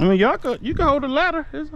I mean, you can hold the ladder. It's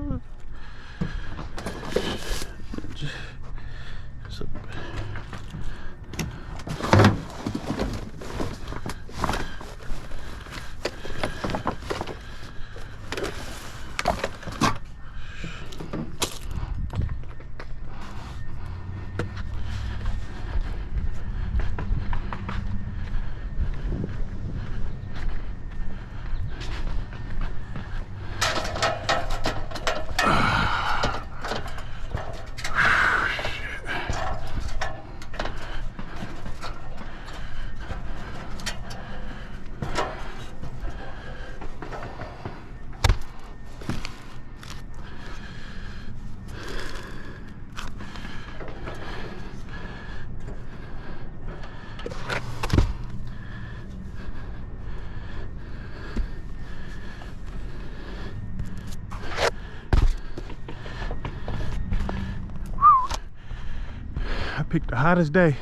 I picked the hottest day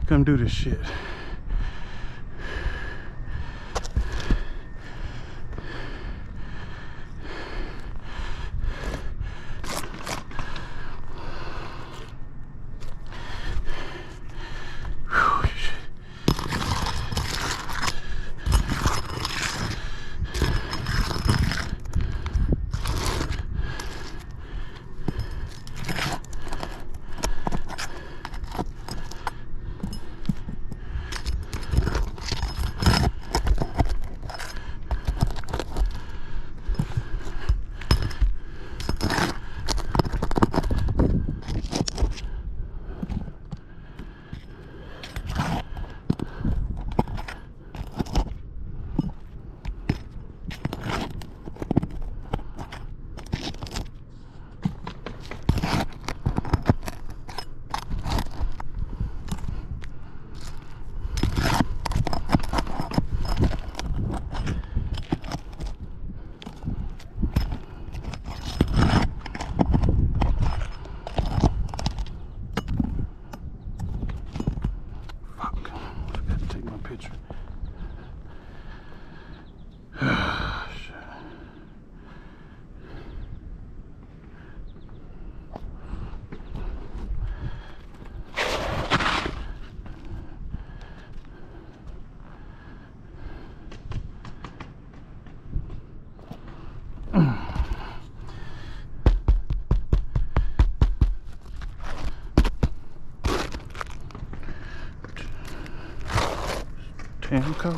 to come do this shit. Tan coat.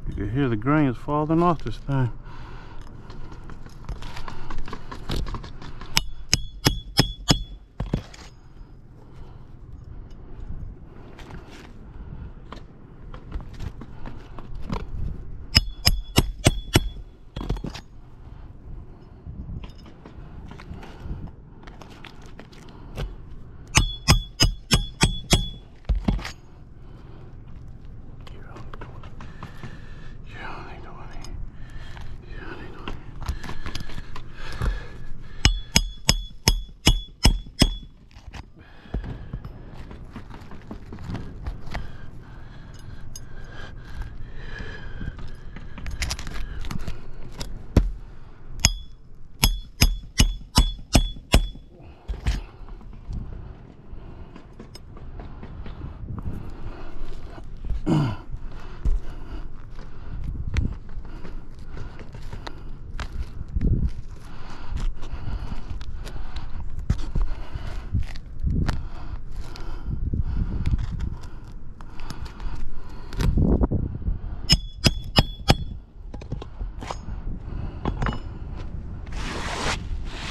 You can hear the grains falling off this thing.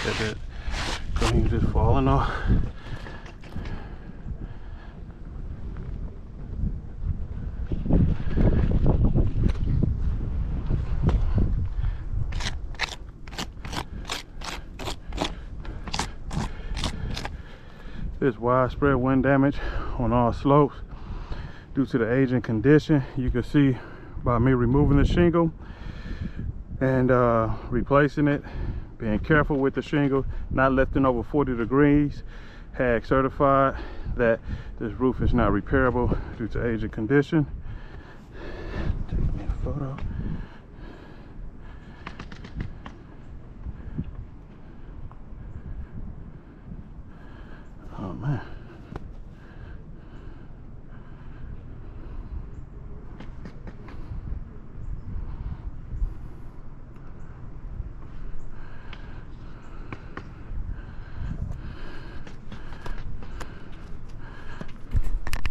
That grain just falling off. There's widespread wind damage on all slopes due to the aging condition. You can see by me removing the shingle and replacing it, being careful with the shingle, not lifting over 40 degrees. HAG certified that this roof is not repairable due to aging condition. Take me a photo. Oh man.